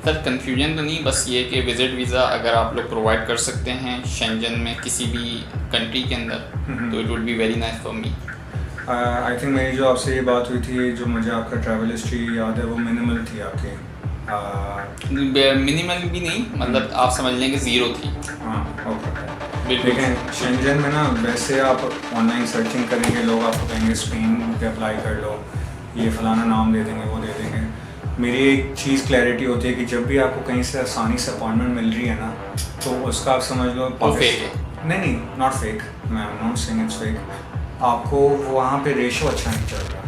Sir confusion तो नहीं, बस ये कि विज़िट वीज़ा अगर आप लोग प्रोवाइड कर सकते हैं शेंजन में किसी भी कंट्री के अंदर तो it would be very nice for me. I think मेरी जो आपसे ये बात हुई थी, जो मुझे आपका ट्रैवल हिस्ट्री याद है वो मिनिमल थी आपकी। मिनिमल भी नहीं, मतलब आप समझ लें कि ज़ीरो थी। हाँ ओके। बिल्कुल। लेकिन शेंजन में ना वैसे आप ऑनलाइन सर्चिंग करेंगे, लोग आपको कहेंगे स्पेन पे अप्लाई कर लो, ये फलाना नाम दे देंगे, वो दे देंगे। मेरी एक चीज़ क्लैरिटी होती है कि जब भी आपको कहीं से आसानी से अपॉइंटमेंट मिल रही है ना, तो उसका आप समझ लो फेक है। नहीं, नॉट फेक, मैं नॉट सेइंग इट्स फेक। आपको वहाँ पे रेशो अच्छा नहीं चल रहा।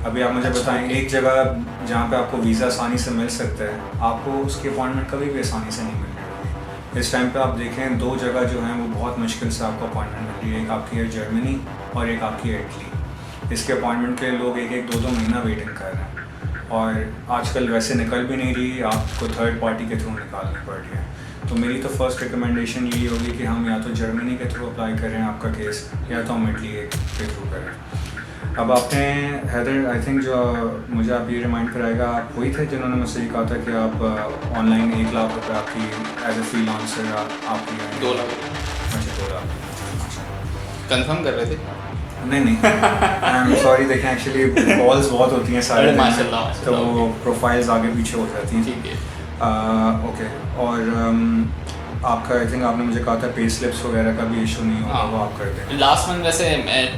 अभी आप मुझे बताएं, एक जगह जहाँ पे आपको वीज़ा आसानी से मिल सकता है, आपको उसकी अपॉइंटमेंट कभी भी आसानी से नहीं मिल रही। इस टाइम पे आप देखें, दो जगह जो हैं वो बहुत मुश्किल से आपको अपॉइंटमेंट मिल रही है। एक आपकी है जर्मनी और एक आपकी है इटली। इसके अपॉइंटमेंट के लिए लोग एक दो महीना वेटिंग कर रहे हैं, और आजकल वैसे निकल भी नहीं रही, आपको थर्ड पार्टी के थ्रू निकालनी पड़ रही है। तो मेरी तो फर्स्ट रिकमेंडेशन यही होगी कि हम या तो जर्मनी के थ्रू अप्लाई करें आपका केस, या तो हम इटली के थ्रू करें। अब आपने हैदर, आई थिंक जो मुझे आप ये रिमाइंड कराएगा, आप वही थे जिन्होंने मुझसे ये कहा था कि आप ऑनलाइन 1 लाख रुपये आपकी एज ए फ्रीलांसर आपकी 2 लाख। अच्छा 2 लाख कंफर्म कर रहे थे? नहीं आई एम सॉरी। देखें एक्चुअली कॉल्स बहुत होती हैं सारे दिन, माशाल्लाह, तो वो प्रोफाइल्स आगे पीछे हो जाती हैं। ठीक है। ओके। और आपका आई थिंक आपने मुझे कहा था पे स्लिप्स वगैरह का भी इशू नहीं होगा, वो आप करते हैं। लास्ट मंथ वैसे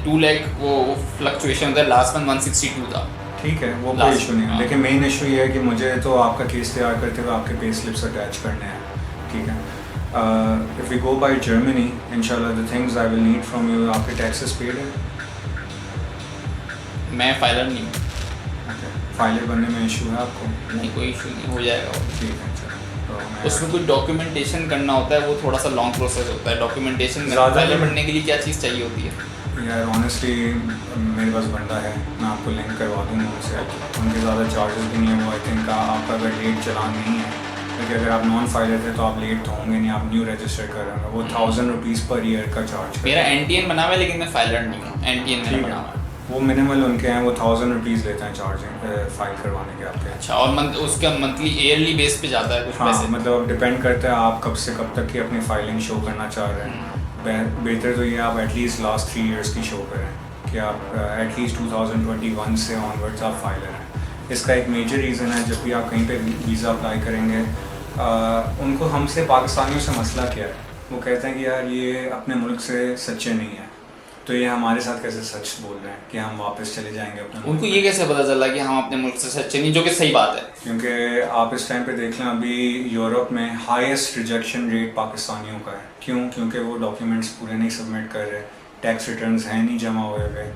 2 लाख वो फ्लक्चुएशन होता है, लास्ट मंथ 162 था। ठीक है, वो कोई इशू नहीं है। लेकिन मेन इशू ये है कि मुझे तो आपका केस तैयार करते हुए आपके पे स्लिप्स अटैच करने हैं, ठीक है। If we go by Germany, इंशाल्लाह the things I will need from you, आपके टैक्सेस पेड है? मैं फाइलर नहीं हूँ। ओके, फाइलर बनने में इशू है आपको? नहीं, कोई इशू नहीं, हो जाएगा। ठीक है, चलो। तो उसमें कुछ डॉक्यूमेंटेशन करना होता है, वो थोड़ा सा लॉन्ग प्रोसेस होता है। डॉक्यूमेंटेशन फाइलर बनने के लिए क्या चीज़ चाहिए होती है? यार ऑनेस्टली मेरे पास बंदा है, मैं आपको लिंक करवा दूँगा उनसे। उनके ज़्यादा चार्जेस भी नहीं है। वो आई थिंक आपका अगर लेट चलान नहीं है, क्योंकि अगर आप नॉन फाइलर थे तो आप लेट तो होंगे नहीं, आप न्यू रजिस्टर कर रहे हैं, वो 1000 रुपीज़ पर ईयर का चार्ज। मेरा NTN बना हुआ है, लेकिन मैं फाइलर नहीं हूँ। NTN मेरा बना हुआ है। वो मिनिमल उनके हैं, वो 1000 रुपीज़ लेते हैं चार्जिंग फाइल करवाने के आपके। अच्छा, और उसका मंथली ईयरली बेस पे जाता है कुछ हाँ, पैसे? मतलब डिपेंड करता है आप कब से कब तक की अपनी फाइलिंग शो करना चाह रहे हैं। बेहतर तो ये आप एटलीस्ट लास्ट 3 इयर्स की शो करें कि आप एटलीस्ट 2021 से ऑनवर्ड्स आप फाइलर हैं। इसका एक मेजर रीज़न है, जब भी आप कहीं पे वीज़ा अप्लाई करेंगे, उनको हमसे पाकिस्तानियों से मसला क्या है, वो कहते हैं कि यार ये अपने मुल्क से सच्चे नहीं हैं, तो ये हमारे साथ कैसे सच बोल रहे हैं कि हम वापस चले जाएंगे अपने मुल्क। उनको ये कैसे पता चला कि हम अपने मुल्क से सच्चे नहीं, जो कि सही बात है? क्योंकि आप इस टाइम पे देख लें, अभी यूरोप में हाईएस्ट रिजेक्शन रेट पाकिस्तानियों का है। क्यों? क्योंकि वो डॉक्यूमेंट्स पूरे नहीं सबमिट कर रहे, टैक्स रिटर्न्स हैं नहीं जमा हुए हुए,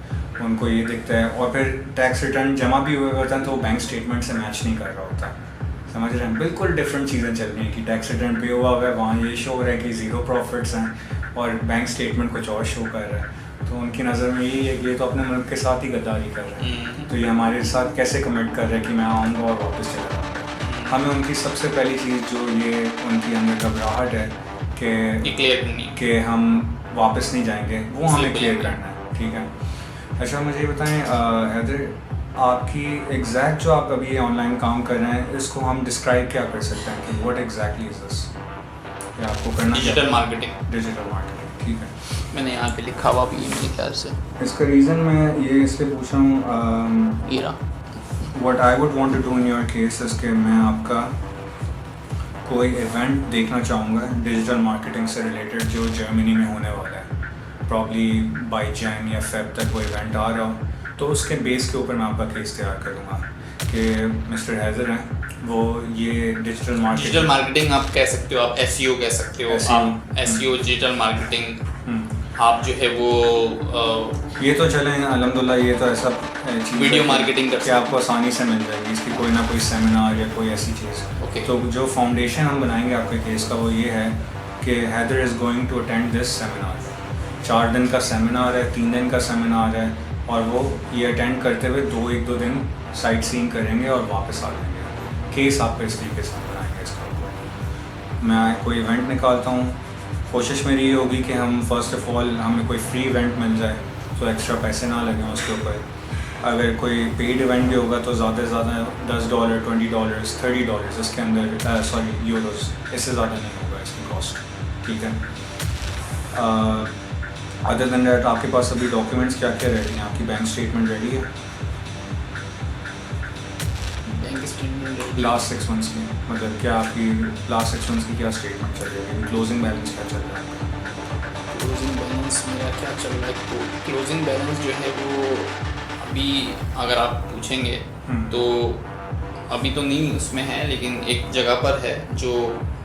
उनको ये दिखता है, और फिर टैक्स रिटर्न जमा भी हुए होता है तो वो बैंक स्टेटमेंट से मैच नहीं कर रहा होता है। समझ रहे हैं? बिल्कुल डिफरेंट चीज़ें चल रही हैं कि टैक्स रिटर्न पे हुआ है, वहाँ ये शो हो रहा है कि ज़ीरो प्रॉफिट्स हैं, और बैंक स्टेटमेंट कुछ और शो कर रहा है। तो उनकी नज़र में यही है कि ये तो अपने मुल्क के साथ ही गद्दारी कर रहे हैं, तो ये हमारे साथ कैसे कमिट कर रहे हैं कि मैं आऊँगा और वापस चला जाऊँगा। हमें उनकी सबसे पहली चीज़ जो ये उनकी अंदर घबराहट है कि हम वापस नहीं जाएंगे, वो हमें क्लियर करना है, ठीक है। अच्छा मुझे बताएं हैदर, आपकी एग्जैक्ट जो आप अभी ऑनलाइन काम कर रहे हैं, इसको हम डिस्क्राइब क्या कर सकते हैं कि व्हाट एग्जैक्टली इज दिस, कि आपको करना डिजिटल मार्केटिंग। डिजिटल मार्केटिंग, ठीक है। मैंने यहाँ पे लिखा हुआ भी है मेरे ख्याल से। इसका रीज़न मैं ये इसलिए पूछ रहा हूँ, what I would want to do in your case is कि मैं आपका कोई इवेंट देखना चाहूँगा डिजिटल मार्केटिंग से रिलेटेड जो जर्मनी में होने वाला है, प्रॉब्ली बाई जैन या फेब तक वो इवेंट आ रहा हो, तो उसके बेस के ऊपर मैं आपका केस तैयार करूँगा कि मिस्टर हैदर हैं, वो ये डिजिटल मार्केटिंग आप कह सकते हो, आप SEO कह सकते हो, आप SEO डिजिटल मार्केटिंग, आप जो है वो ये तो चलें अल्हम्दुलिल्लाह, ये तो ऐसा वीडियो मार्केटिंग कि आपको आसानी से मिल जाएगी, इसकी कोई ना कोई सेमिनार या कोई ऐसी चीज़। तो जो फाउंडेशन हम बनाएंगे आपके केस का, वो ये है कि Haider is going to attend this seminar. 4 दिन का सेमिनार है, 3 दिन का सेमिनार है, और वो ये अटेंड करते हुए 2 दिन साइट सीइंग करेंगे और वापस आ जाएंगे। केस आपका इस तरीके से बनाएंगे इसका। मैं कोई इवेंट निकालता हूँ, कोशिश मेरी ये होगी कि हम फर्स्ट ऑफ ऑल हमें कोई फ्री इवेंट मिल जाए तो एक्स्ट्रा पैसे ना लगें उसके ऊपर, अगर कोई पेड इवेंट भी होगा तो ज़्यादा से ज़्यादा $10, $20, $30 इसके अंदर, सॉरी यूरोज़, इससे ज़्यादा नहीं होगा इसकी कॉस्ट, ठीक है। अदर देन दैट आपके पास अभी डॉक्यूमेंट्स क्या क्या रेडी हैं? आपकी बैंक स्टेटमेंट रेडी है बैंक स्टेटमेंट लास्ट 6 मंथ्स की? मतलब क्या आपकी लास्ट 6 मंथ्स की क्या स्टेटमेंट चल रही है? क्लोजिंग बैलेंस क्या चल रहा है? क्लोजिंग बैलेंस मेरा क्या चल रहा है? तो क्लोजिंग बैलेंस जो है वो अभी अगर आप पूछेंगे तो अभी तो नहीं उसमें है, लेकिन एक जगह पर है जो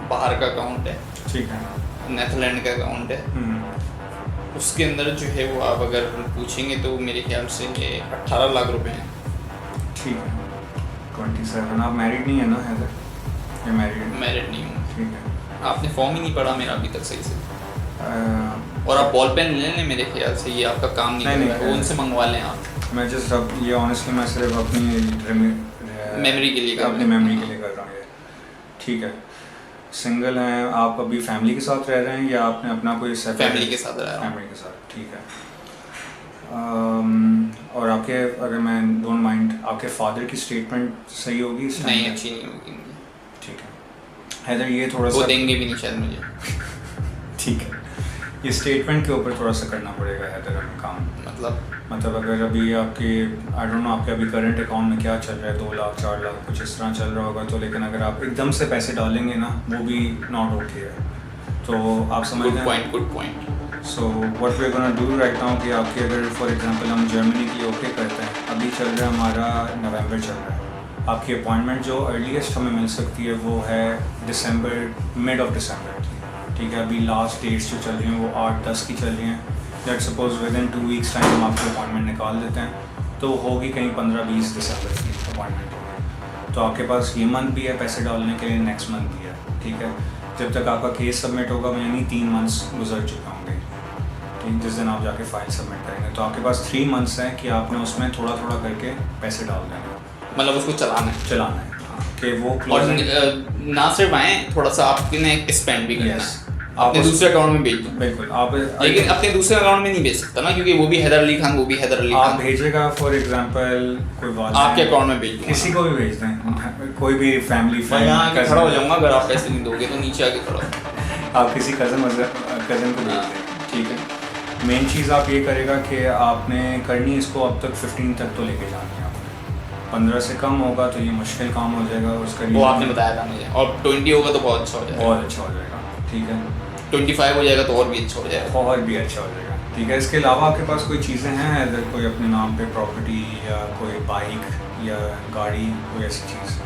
बाहर का अकाउंट है, ठीक है, नेदरलैंड का अकाउंट है, उसके अंदर जो है वो आप अगर पूछेंगे तो मेरे ख्याल से ये 18 लाख रुपए हैं। ठीक है। 27। आप मैरिड नहीं है ना हैदर? या मैरिड नहीं हूँ। ठीक है। आपने फॉर्म ही नहीं पढ़ा मेरा अभी तक सही से। और आप बॉल पेन ले लें, मेरे ख्याल से ये आपका काम नहीं कर रहा है, वो उनसे मंगवा लें आप। मैं जस्ट अब ये ऑनेस्टली मैं सिर्फ अपनी मेमोरी के लिए अपनी मेमोरी के लिए कर रहा हूँ ये। ठीक है। सिंगल हैं आप? अभी फैमिली के साथ रह रहे हैं या आपने अपना कोई फैमिली के साथ रह रहा हूँ? फैमिली के साथ, ठीक है। और आपके, अगर मैं डोंट माइंड, आपके फादर की स्टेटमेंट सही होगी? नहीं, अच्छी नहीं होगी। ठीक है हैदर, ये थोड़ा सा वो देंगे भी नहीं शायद मुझे। ठीक है, ये स्टेटमेंट के ऊपर थोड़ा सा करना पड़ेगा हैदर हमें काम। मतलब अगर अभी आपके आई डोंट नो आपके अभी करंट अकाउंट में क्या चल रहा है, 2 लाख 4 लाख कुछ इस तरह चल रहा होगा, तो लेकिन अगर आप एकदम से पैसे डालेंगे ना, वो भी नॉट ओके है। तो आप समझ रहे good point. So what we are gonna do right now कि आपके अगर फॉर एग्जांपल हम जर्मनी की ओके करते हैं, अभी चल रहा है हमारा नवंबर चल रहा है, आपकी अपॉइंटमेंट जो अर्लीस्ट हमें मिल सकती है वो है दिसंबर, मिड ऑफ दिसंबर की, ठीक है। अभी लास्ट डेट्स जो चल रही हैं वो 8-10 की चल रही हैं। Let suppose with in 2 weeks time हम आपकी अपॉइंटमेंट निकाल देते हैं तो होगी कहीं 15-20 दिसंबर की अपॉइंटमेंट होगी। तो आपके पास ये मंथ भी है पैसे डालने के लिए, नेक्स्ट मंथ भी है, ठीक है। जब तक आपका केस सबमिट होगा यानी 3 मंथ्स गुजर चुके होंगे, ठीक। जिस दिन आप जाके फाइल सबमिट करेंगे तो आपके पास 3 मंथ्स हैं कि आपने उसमें थोड़ा थोड़ा करके पैसे डाल देना, मतलब उसको चलाना है कि वो और ना सिर्फ आए, थोड़ा सा आपने स्पेंड भी करना है। अपने दूसरे अकाउंट में भेज दो। बिल्कुल आप, लेकिन अपने दूसरे अकाउंट में नहीं भेज सकता ना, क्योंकि वो भी हैदर अली खान, वो भी हैदर अली खान। आप भेजेगा फॉर एग्जांपल कोई बात आपके अकाउंट में भेज दो, किसी को भी भेज दें, कोई भी फैमिली फ्रेंड खड़ा हो जाऊंगा। अगर आप पैसे नहीं दोगे तो नीचे आके खड़ा हो। आप किसी कज़न को भेज दें, ठीक है। मेन चीज़ आप ये करेगा कि आपने करनी इसको अब तक 15 तक तो लेके जानी है आपने। 15 से कम होगा तो ये मुश्किल काम हो जाएगा। उसका वो आपने बताया था मुझे, और 20 होगा तो बहुत अच्छा हो जाएगा। बहुत अच्छा हो जाएगा, ठीक है। 25 हो जाएगा तो और भी अच्छा हो जाएगा। और भी अच्छा हो जाएगा, ठीक है। इसके अलावा आपके पास कोई चीज़ें हैं अगर कोई अपने नाम पे प्रॉपर्टी या कोई बाइक या गाड़ी, कोई ऐसी चीज़?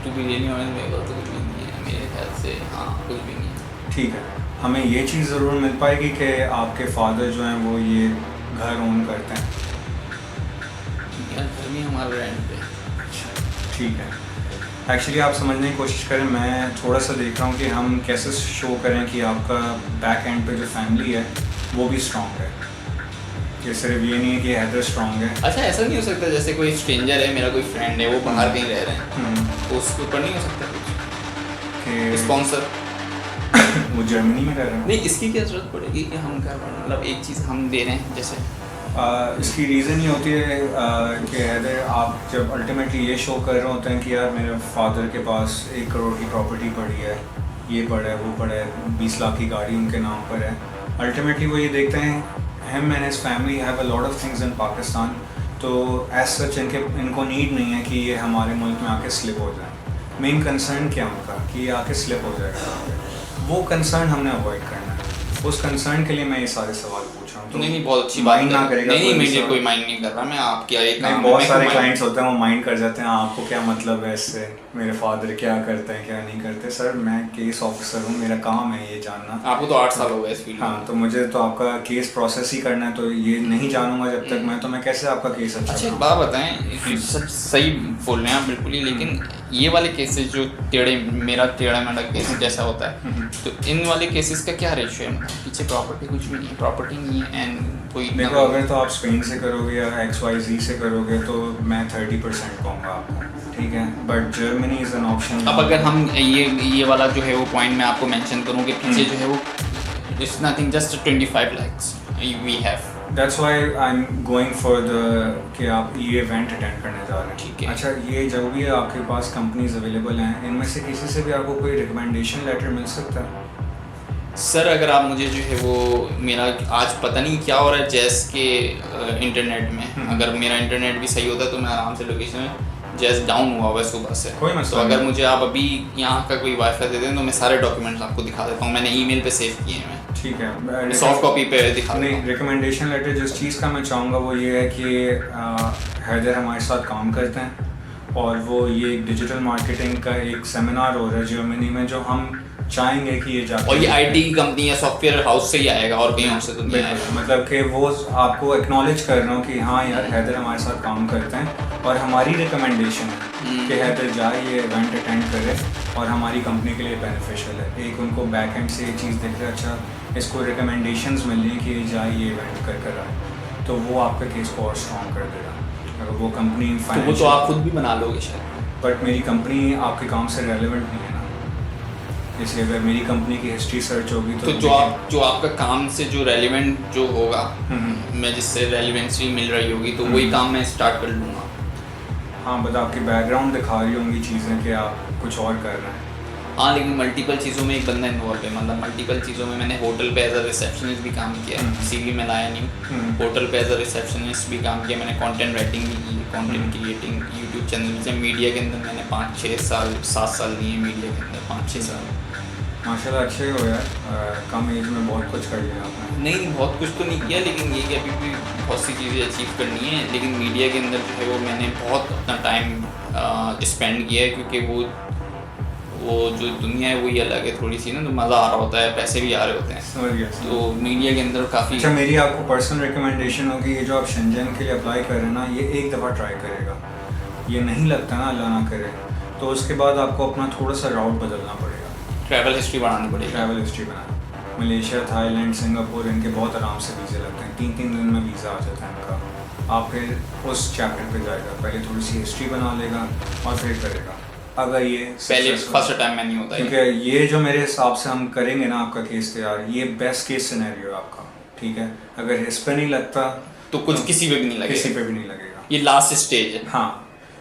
तो भी लेनी होने मेरे पास तो कुछ भी नहीं है मेरे ख्याल से। हाँ, कुछ भी नहीं है। ठीक है, हमें ये चीज़ ज़रूर मिल पाएगी कि आपके फादर जो हैं वो ये घर ओन करते हैं? घर भी हमारा रेंट पे। ठीक है। एक्चुअली आप समझने की कोशिश करें, मैं थोड़ा सा देख रहा हूँ कि हम कैसे शो करें कि आपका बैक एंड पे जो फैमिली है वो भी स्ट्रॉन्ग है, कि सिर्फ ये नहीं है कि हैदर स्ट्रॉन्ग है। अच्छा, ऐसा नहीं हो सकता जैसे कोई स्ट्रेंजर है, मेरा कोई फ्रेंड है, वो बाहर कहीं रह रहे हैं, तो उसके ऊपर नहीं हो सकता कुछ स्पॉन्सर? वो जर्मनी में रह रहे हैं? नहीं, इसकी क्या ज़रूरत पड़ेगी कि हम घर, मतलब एक चीज़ हम दे रहे हैं जैसे। इसकी रीज़न ये होती है कि हैदर आप जब अल्टीमेटली ये शो कर रहे होते हैं कि यार मेरे फादर के पास 1 करोड़ की प्रॉपर्टी पड़ी है, ये पड़ा है, वो पड़ा है, 20 लाख की गाड़ी उनके नाम पर है, अल्टीमेटली वो ये देखते हैं him and his family have a lot of things in Pakistan, तो एज सच इनको नीड नहीं है कि ये हमारे मुल्क में आके स्लिप हो जाए। मेन कंसर्न क्या उनका कि ये आके स्लिप हो जाएगा, वो कंसर्न हमने अवॉइड करना है। उस कंसर्न के लिए मैं ये सारे सवाल पूछ रहा हूँ। तो नहीं, बहुत अच्छी बात ना करेगा। नहीं, मुझे कोई माइंड नहीं कर रहा, मैं आपके एक नहीं, बहुत सारे क्लाइंट्स होते हैं वो माइंड कर जाते हैं, आपको क्या मतलब है इससे, मेरे फादर क्या करते हैं क्या नहीं करते। सर मैं केस ऑफिसर हूँ, मेरा काम है ये जानना। आपको तो 8 साल हो गए इस फील्ड में। हाँ, तो मुझे तो आपका केस प्रोसेस ही करना है, तो ये नहीं जानूंगा जब तक मैं, तो मैं कैसे आपका केस अच्छा। एक बात बताएं, सही बोल रहे हैं आप बिल्कुल ही, लेकिन ये वाले केसेस जो मेरा टेढ़ा मेढ़ा केस जैसा होता है, तो इन वाले केसेस का क्या रेशियो है? पीछे प्रॉपर्टी कुछ भी नहीं है, प्रॉपर्टी नहीं है एंड कोई। देखो, अगर तो आप स्पेन से करोगे या XYZ से करोगे तो मैं 30% कहूँगा आपको, ठीक है, but Germany is an option. अब अगर हम ये वाला जो है वो पॉइंट मैं आपको मेंशन करूँ कि पीछे जो है वो it's nothing, just 25 lakhs we have, that's why I am going for the कि आप ये इवेंट अटेंड करने जा रहे हैं। ठीक है। अच्छा, ये जो भी है आपके पास कंपनीज अवेलेबल हैं, इनमें से किसी से भी आपको कोई रिकमेंडेशन लेटर मिल सकता है? सर अगर आप मुझे जो है वो मेरा आज पता नहीं क्या हो रहा है जैस के इंटरनेट में, अगर मेरा इंटरनेट भी सही होता तो मैं आराम से लोकेशन में, जैस डाउन हुआ हुआ है सुबह से, कोई तो मसला अगर नहीं। मुझे आप अभी यहाँ का कोई वाईफाई दे दें तो मैं सारे डॉक्यूमेंट्स आपको दिखा देता हूँ, मैंने ईमेल पे सेव किए हैं, मैं ठीक है, सॉफ्ट कॉपी पे दिखा देता नहीं, हूँ। रिकमेंडेशन लेटर जिस चीज़ का मैं चाहूँगा वो ये है कि हैदर हमारे साथ काम करते हैं और वो ये डिजिटल मार्केटिंग का एक सेमिनार हो रहा है जर्मनी में, जो हम चाहेंगे कि ये जाके, और ये आईटी की कंपनी या सॉफ्टवेयर हाउस से ही आएगा और कहीं और से तो नहीं बिल्कुल, आएगा। मतलब कि वो आपको एक्नॉलेज कर रहा हूँ कि हाँ यार हैदर हमारे साथ काम करते हैं और हमारी रिकमेंडेशन है कि हैदर जाए ये इवेंट अटेंड करे और हमारी कंपनी के लिए बेनिफिशियल है। एक उनको बैक एंड से ये चीज़ देख रहे, अच्छा इसको रिकमेंडेशंस मिल रही हैं कि ये जाए ये इवेंट कर आए, तो वो आपके केस को और स्ट्रॉन्ग कर देगा। अगर वो कंपनी तो वो तो आप खुद भी बना लोगे शायद, बट मेरी कंपनी आपके काम से रेलेवेंट नहीं है ना, इसलिए अगर मेरी कंपनी की हिस्ट्री सर्च होगी तो जो आपका काम से जो रेलिवेंट जो होगा, मैं जिससे रेलिवेंसी मिल रही होगी तो वही काम मैं स्टार्ट कर लूँगा। हाँ, बट आपकी बैकग्राउंड दिखा रही होंगी चीज़ें कि आप कुछ और कर रहे हैं। हाँ, लेकिन मल्टीपल चीज़ों में एक बंदा इन्वॉल्व है, मतलब मल्टीपल चीज़ों में मैंने होटल पे एज अ रिसेप्शनिस्ट भी काम किया है, सीवी में लाया नहीं, होटल पे एज अ रिसेप्शनिस्ट भी काम किया, मैंने कंटेंट राइटिंग भी की, कंटेंट क्रिएटिंग, यूट्यूब चैनल से मीडिया के अंदर मैंने 7 साल दिए मीडिया के अंदर, 5-6 साल। माशाल्लाह अच्छे हो यार, कम एज में बहुत कुछ कर लिया आपने। नहीं, बहुत कुछ तो नहीं किया, लेकिन ये कि अभी भी बहुत सी चीज़ें अचीव करनी है, लेकिन मीडिया के अंदर जो है वो मैंने बहुत अपना टाइम स्पेंड किया है, क्योंकि वो जो दुनिया है वही अलग है थोड़ी सी ना, तो मज़ा आ रहा होता है, पैसे भी आ रहे होते हैं, समझ गया। तो मीडिया के अंदर काफ़ी। अच्छा, मेरी आपको पर्सनल रिकमेंडेशन होगी, ये जो आप शेंजन के लिए अप्लाई कर रहे हैं ना, ये एक दफ़ा ट्राई करेगा, ये नहीं लगता ना, अल्लाह ना करे, तो उसके बाद आपको अपना थोड़ा सा राउट बदलना पड़ेगा, ट्रैवल हिस्ट्री बढ़ानी पड़ेगी। ट्रैवल हिस्ट्री बनाना। मलेशिया, थाईलैंड, सिंगापुर, इनके बहुत आराम से वीज़े लगते हैं, 3-3 दिन में वीज़ा आ जाता है इनका। आप फिर उस चैप्टर पे जाएगा, पहले थोड़ी सी हिस्ट्री बना लेगा और फिर करेगा, अगर ये पहले फर्स्ट टाइम में नहीं होता, क्योंकि ये जो मेरे हिसाब से हम करेंगे ना आपका केस तैयार, ये बेस्ट केस सिनेरियो है आपका, ठीक है। अगर इस पे नहीं लगता तो कुछ किसी पे भी नहीं लगेगा, किसी पे भी नहीं लगेगा, ये लास्ट स्टेज है। हाँ,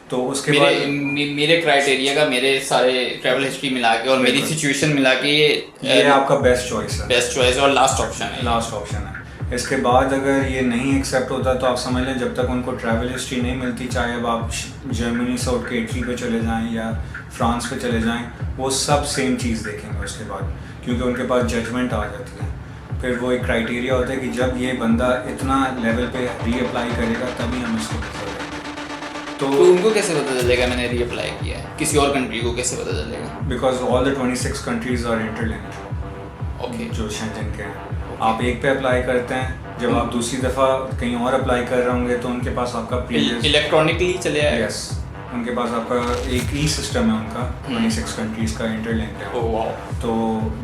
तो उसके मेरे क्राइटेरिया का, मेरे सारे ट्रैवल हिस्ट्री मिला के और मेरी सिचुएशन मिला के ये आपका बेस्ट चॉइस है, बेस्ट चॉइस और लास्ट ऑप्शन है, लास्ट ऑप्शन है। इसके बाद अगर ये नहीं एक्सेप्ट होता तो आप समझ लें जब तक उनको ट्रैवल हिस्ट्री नहीं मिलती, चाहे अब आप जर्मनी से उठ के इटली पे चले जाएं या फ्रांस पे चले जाएं, वो सब सेम चीज़ देखेंगे उसके बाद, क्योंकि उनके पास जजमेंट आ जाती है। फिर वो एक क्राइटेरिया होता है कि जब ये बंदा इतना लेवल पे रीअप्लाई करेगा तभी हम इसको वीज़ा देंगे। तो उनको कैसे पता चलेगा मैंने रीअप्लाई किया है, किसी और कंट्री को कैसे पता चलेगा? Because all the 26 countries are interlinked, okay, जो शेंजन के हैं। आप एक पे अप्लाई करते हैं, जब आप दूसरी दफ़ा कहीं और अप्लाई कर रहे होंगे तो उनके पास आपका प्रीवियस इलेक्ट्रॉनिकली चले आएगा। यस, उनके पास आपका एक ई सिस्टम है उनका, 26 कंट्रीज़ का इंटरलिंक है। Oh wow. तो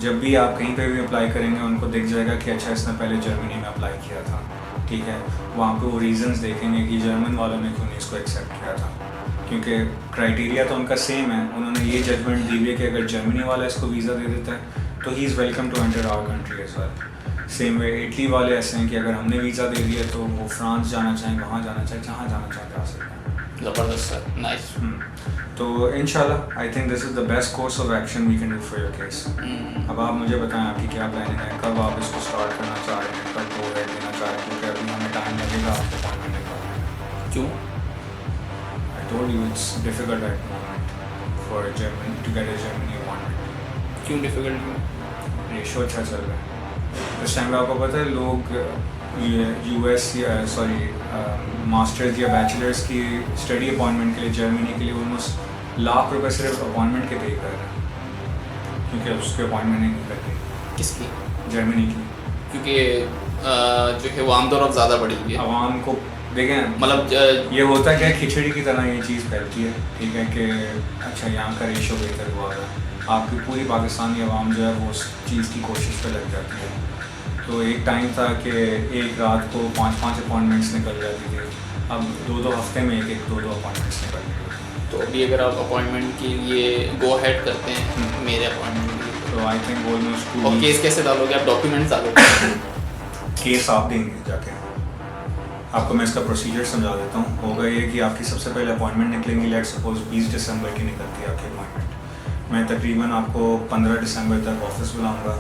जब भी आप कहीं पे भी अप्लाई करेंगे उनको दिख जाएगा कि अच्छा इसने पहले जर्मनी में अप्लाई किया था, ठीक है। वहाँ पे वो रीजंस देखेंगे कि जर्मन वालों ने क्यों नहीं इसको एक्सेप्ट किया था, क्योंकि क्राइटेरिया तो उनका सेम है। उन्होंने ये जजमेंट दी हुई है कि अगर जर्मनी वाला इसको वीज़ा दे देता है तो he is welcome to enter our country as well. Same way Italy वाले ऐसे हैं कि अगर हमने वीज़ा दे दिया तो वो फ्रांस जाना चाहें, वहाँ जाना चाहें, जहाँ जाना चाहें जा सकते हैं। ज़बरदस्त सर, नाइस। तो इंशाल्लाह I think this is the best course of action we can do for your case. अब आप मुझे बताएं आपकी क्या प्लानिंग है, कब आप इसको स्टार्ट करना चाह रहे हैं, कब गो हेड देना चाह रहे हैं, क्योंकि अभी हमें टाइम लगेगा आपको अपॉइंटमेंट निकालने। क्यों? I told you it's difficult at the moment for Germany to get a Germany appointment. क्यों डिफिकल्ट? रेशो अच्छा चल रहा है इस टाइम पे। आपको पता है लोग यूएस या मास्टर्स या बैचलर्स की स्टडी अपॉइंटमेंट के लिए जर्मनी के लिए ऑलमोस्ट ₹1,00,000 सिर्फ अपॉइंटमेंट के पे कर रहे हैं, क्योंकि उसके अपॉइंटमेंट नहीं करते। किसकी? जर्मनी की, क्योंकि जो है वो आमतौर पर ज़्यादा बढ़ी हुई है। आवाम को देखें, मतलब ये होता है कि खिचड़ी की तरह ये चीज़ फैलती है, ठीक है, कि अच्छा यहाँ का रेशो बेहतर हुआ है, आपकी पूरी पाकिस्तानी आवाम जो है वो उस चीज़ की कोशिश पे लग जाती है। तो एक टाइम था कि एक रात को 5-5 अपॉइंटमेंट्स निकल जाती थी, अब 2-2 हफ्ते में एक 2-2 अपॉइंटमेंट्स निकल गई। तो अभी अगर आप अपॉइंटमेंट के लिए गो हेड करते हैं मेरे अपॉइंटमेंट के लिए, तो आई थिंक ऑलमोस्ट और केस कैसे डालोगे आप? डॉक्यूमेंट्स डालोगे? केस आप देंगे जाके, आपको मैं इसका प्रोसीजर समझा देता हूँ। होगा ये कि आपकी सबसे पहले अपॉइंटमेंट निकलेंगी, लेट सपोज 20 दिसंबर की निकलती है आपकी अपॉइंटमेंट। मैं तकरीबन आपको 15 दिसंबर तक ऑफिस बुलाऊँगा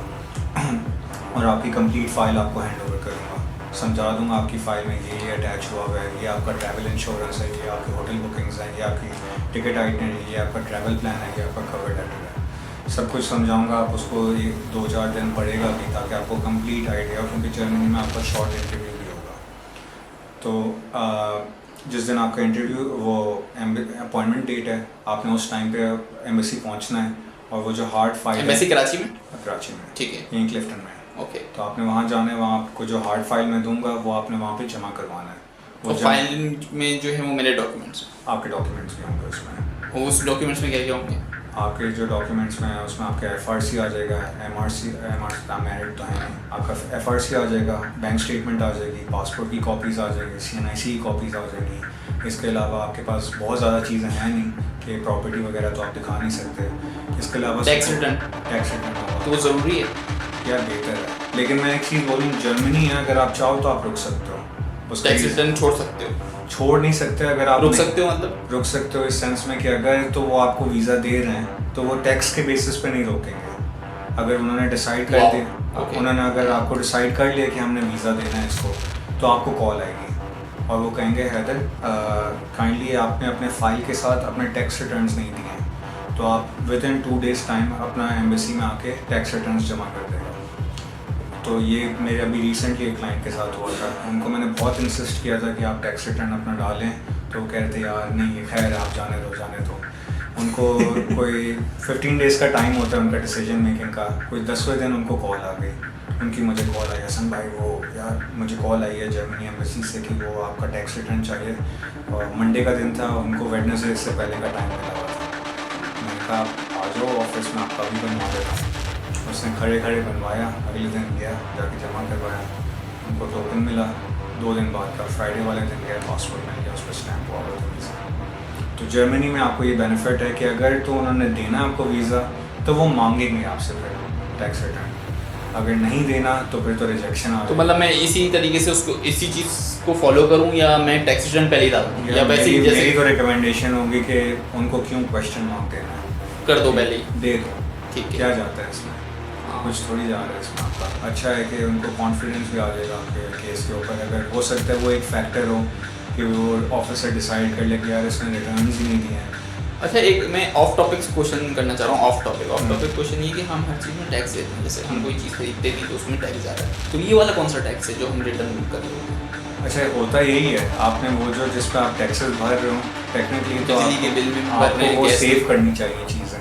और आपकी कंप्लीट फ़ाइल आपको हैंड ओवर करूँगा, समझा दूँगा आपकी फ़ाइल में ये अटैच हुआ हुआ है, ये आपका ट्रैवल इंश्योरेंस है, ये आपकी होटल बुकिंग्स हैं, ये आपकी टिकट आइटनरी, ये आपका ट्रैवल प्लान है, ये आपका कवर लेटर है, सब कुछ समझाऊंगा। आप उसको 2-4 दिन पढ़ेगा भी ताकि आपको कंप्लीट आइडिया, क्योंकि जर्मनी में आपका शॉर्ट इंटरव्यू भी होगा। तो जिस दिन आपका इंटरव्यू वो अपॉइंटमेंट डेट है, आपने उस टाइम पे एम्बेसी पहुंचना है और वो जो हार्ड फाइल एम्बेसी कराची में, कराची में, ठीक है, यहीं क्लिफ्टन में है। ओके। तो आपने वहाँ जाना है, वहाँ आपको जो हार्ड फाइल मैं दूंगा वो आपने वहाँ पे जमा करवाना है। वो फाइल में जो है वो मेरे डॉक्यूमेंट्स, आपके डॉक्यूमेंट्स भी होंगे उसमें। उस डॉक्यूमेंट्स में क्या क्या होंगे? आपके जो डॉक्यूमेंट्स में है उसमें आपका FRC आ जाएगा, MRC मैरिड तो है नहीं, आपका FRC आ जाएगा, बैंक स्टेटमेंट आ जाएगी, पासपोर्ट की कॉपीज़ आ जाएगी, CNIC की कॉपीज़ आ जाएगी। इसके अलावा आपके पास बहुत ज़्यादा चीज़ें हैं नहीं कि प्रॉपर्टी वगैरह तो आप दिखा नहीं सकते। इसके अलावा टैक्स रिटर्न तो वो ज़रूरी है यार, बेहतर है। लेकिन मैं एक चीज़ बोलूँ, जर्मनी है, अगर आप चाहो तो आप रुक सकते हो, टैक्स रिटर्न छोड़ सकते हो। छोड़ नहीं सकते, अगर आप रुक सकते हो, मतलब रुक सकते हो इस सेंस में कि अगर तो वो आपको वीज़ा दे रहे हैं तो वो टैक्स के बेसिस पे नहीं रोकेंगे। अगर उन्होंने डिसाइड कर दिया, उन्होंने अगर आपको डिसाइड कर लिया कि हमने वीज़ा देना है इसको, तो आपको कॉल आएगी और वो कहेंगे हैदर काइंडली आपने अपने फ़ाइल के साथ अपने टैक्स रिटर्न्स नहीं दिए हैं, तो आप विदिन 2 डेज़ टाइम अपना एम्बेसी में आके टैक्स रिटर्न्स जमा कर देगा। तो ये मेरे अभी रिसेंटली एक क्लाइंट के साथ हुआ था, उनको मैंने बहुत इंसिस्ट किया था कि आप टैक्स रिटर्न अपना डालें, तो वो कहते यार नहीं ये खैर आप जाने दो। उनको कोई 15 डेज़ का टाइम होता है उनका डिसीजन मेकिंग का। कोई 10वें दिन उनको कॉल आ गई, उनकी मुझे कॉल आई, हसन भाई वो यार मुझे कॉल आई है जर्मनी एम्बेसी से कि वो आपका टैक्स रिटर्न चाहिए, और मंडे का दिन था, उनको वेडनेसडे से पहले का टाइम मिला हुआ था। मैंने कहा आ जाओ ऑफिस में, आपका भी बनवा देता हूँ। उसने खड़े खड़े बनवाया, अगले दिन गया जाके जमा करवाया, उनको टोकन मिला। 2 दिन बाद का फ्राइडे वाले दिन गया, पासपोर्ट मिल गया, उस पर स्टैम्प हुआ हुआ था वीज़ा। तो जर्मनी में आपको ये बेनिफिट है कि अगर तो उन्होंने देना आपको वीज़ा तो वो मांगेंगे आपसे फिर टैक्स रिटर्न, अगर नहीं देना तो फिर तो रिजेक्शन आ। तो मतलब मैं इसी तरीके से उसको इसी चीज़ को फॉलो करूँ या मैं टैक्स रिटर्न पहले ही डालूँ, या वैसे ही जैसे मेरी तो रिकमेंडेशन होगी कि उनको क्यों क्वेश्चन मार्क देना है, कर दो पहले ही, दे दो, ठीक है, क्या जाता है इसमें, कुछ थोड़ी जा रहा है इसमें आपका। अच्छा है कि उनको कॉन्फिडेंस भी आ जाएगा आपके केस के ऊपर। अगर हो सकता है वो एक फैक्टर हो कि वो ऑफिसर डिसाइड कर ले कि यार इसने रिटर्न्स ही नहीं दिए हैं। अच्छा, एक मैं ऑफ टॉपिक क्वेश्चन करना चाह रहा हूँ। ऑफ टॉपिक क्वेश्चन ये कि हम हर चीज़ में टैक्स देते हैं, जैसे हम कोई चीज़ खरीदते भी तो उसमें टैक्स जा रहा है, तो ये वाला कौन सा टैक्स है जो हम रिटर्न कर रहे हो? अच्छा, होता यही है, आपने वो जो जिस पर आप टैक्सेस भर रहे हो टेक्निकली तो बिजली के बिल में भर रहे हैं, वो सेव करनी चाहिए चीज़ें,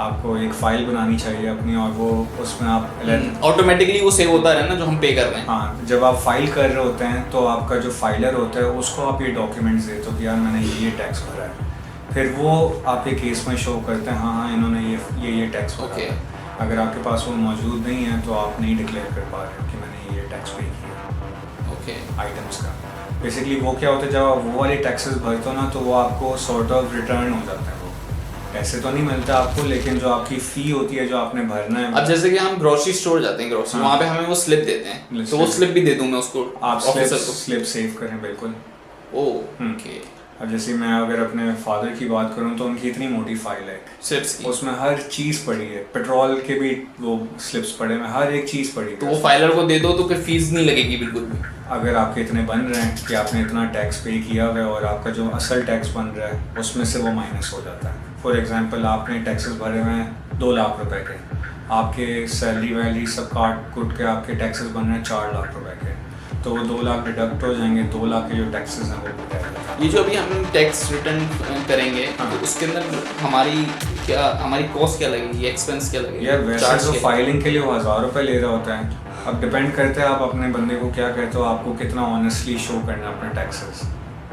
आपको एक फ़ाइल बनानी चाहिए अपनी, और वो उसमें आप ऑटोमेटिकली वो सेव होता है ना जो हम पे कर रहे हैं। हाँ, जब आप फाइल कर रहे होते हैं तो आपका जो फाइलर होता है उसको आप ये डॉक्यूमेंट्स देते हो कि यार मैंने ये टैक्स भरा है, फिर वो आपके केस में शो करते हैं हाँ इन्होंने ये टैक्स भरा है। अगर आपके पास वो मौजूद नहीं है तो आप नहीं डिक्लेयर कर पा रहे हो कि मैंने ये टैक्स पे किया आइटम्स का। बेसिकली वो क्या होता है, जब आप वो वाले टैक्सेस भरते हो ना तो वो आपको सॉर्ट ऑफ रिटर्न हो जाता है, वो पैसे तो नहीं मिलता आपको, लेकिन जो आपकी फ़ी होती है जो आपने भरना है। अब जैसे कि हम ग्रोसरी स्टोर जाते हैं, ग्रोसरी वहाँ पे हमें वो स्लिप देते हैं, तो वो स्लिप भी दे दूँ मैं उसको, आप स्लिप सेव करें बिल्कुल। ओके। अब जैसे मैं अगर अपने फादर की बात करूं तो उनकी इतनी मोटी फाइल है स्लिप्स की, उसमें हर चीज़ पड़ी है, पेट्रोल के भी वो स्लिप्स पड़े हैं, हर एक चीज़ पड़ी है। तो वो फाइलर को दे दो तो फिर फीस नहीं लगेगी बिल्कुल भी। अगर आपके इतने बन रहे हैं कि आपने इतना टैक्स पे किया हुआ है और आपका जो असल टैक्स बन रहा है उसमें से वो माइनस हो जाता है। फॉर एग्जांपल आपने टैक्सेस भरे हुए हैं 2 लाख रुपए के, आपके सैलरी वैलरी सब काट कुट के आपके टैक्सेस बन रहे हैं 4 लाख रुपए के, तो वो 2 लाख डिडक्ट हो जाएंगे, 2 लाख के जो टैक्सेस हैं वो बताएगा। ये जो अभी हम टैक्स रिटर्न करेंगे तो उसके अंदर हमारी कॉस्ट क्या लगेगी, एक्सपेंस क्या लगेगा? यार वैसे तो फाइलिंग के लिए वो 1000 रुपये ले रहा होता है, अब डिपेंड करता है आप अपने बंदे को क्या कहते हो, आपको कितना ऑनेस्टली शो करना है अपने टैक्सेस,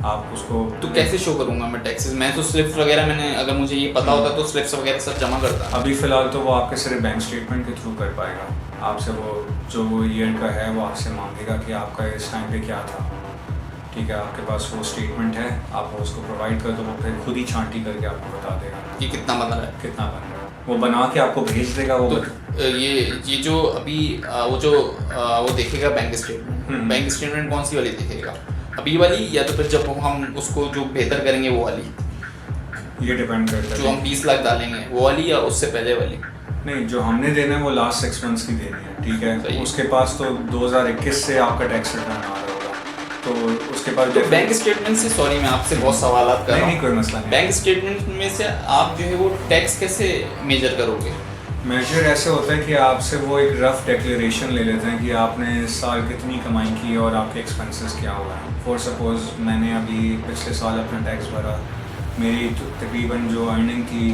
आप उसको। तो कैसे शो करूंगा मैं टैक्सेस? मैं तो स्लिप्स वगैरह मैंने, अगर मुझे ये पता होता तो स्लिप्स वगैरह सब जमा करता। अभी फ़िलहाल तो वो आपके सिर्फ बैंक स्टेटमेंट के थ्रू कर पाएगा, आपसे वो जो ईयर का है वो आपसे मांगेगा कि आपका इस टाइम पे क्या था, ठीक है, आपके पास वो स्टेटमेंट है, आप उसको प्रोवाइड कर दो, वो फिर खुद ही छांटी करके आपको बता देगा कि कितना बन रहा है, कितना बन रहा है, वो बना के आपको भेज देगा। वो तो ये जो अभी वो देखेगा बैंक स्टेटमेंट कौन सी वाली देखेगा? अभी वाली या तो फिर जब हम उसको जो बेहतर करेंगे वो वाली, ये डिपेंड करता है जो हम 20 लाख डालेंगे वो वाली या उससे पहले वाली? नहीं, जो हमने देना है वो लास्ट 6 मंथ्स की देनी है, ठीक सही है। है। उसके पास तो 2021 से आपका टैक्स रिटर्न आ रहा होगा, तो उसके पास तो बैंक स्टेटमेंट से, सॉरी मैं आपसे बहुत सवाल कर रहा नहीं हूँ, कोई मसला नहीं। बैंक स्टेटमेंट में से आप जो है वो टैक्स कैसे मेजर करोगे? मेजर ऐसे होता है कि आपसे वो एक रफ डिक्लेरेशन ले लेते हैं कि आपने इस साल कितनी कमाई की और आपके एक्सपेंसेस क्या हुआ है। फॉर सपोज़ मैंने अभी पिछले साल अपना टैक्स भरा, मेरी तकरीबन जो अर्निंग थी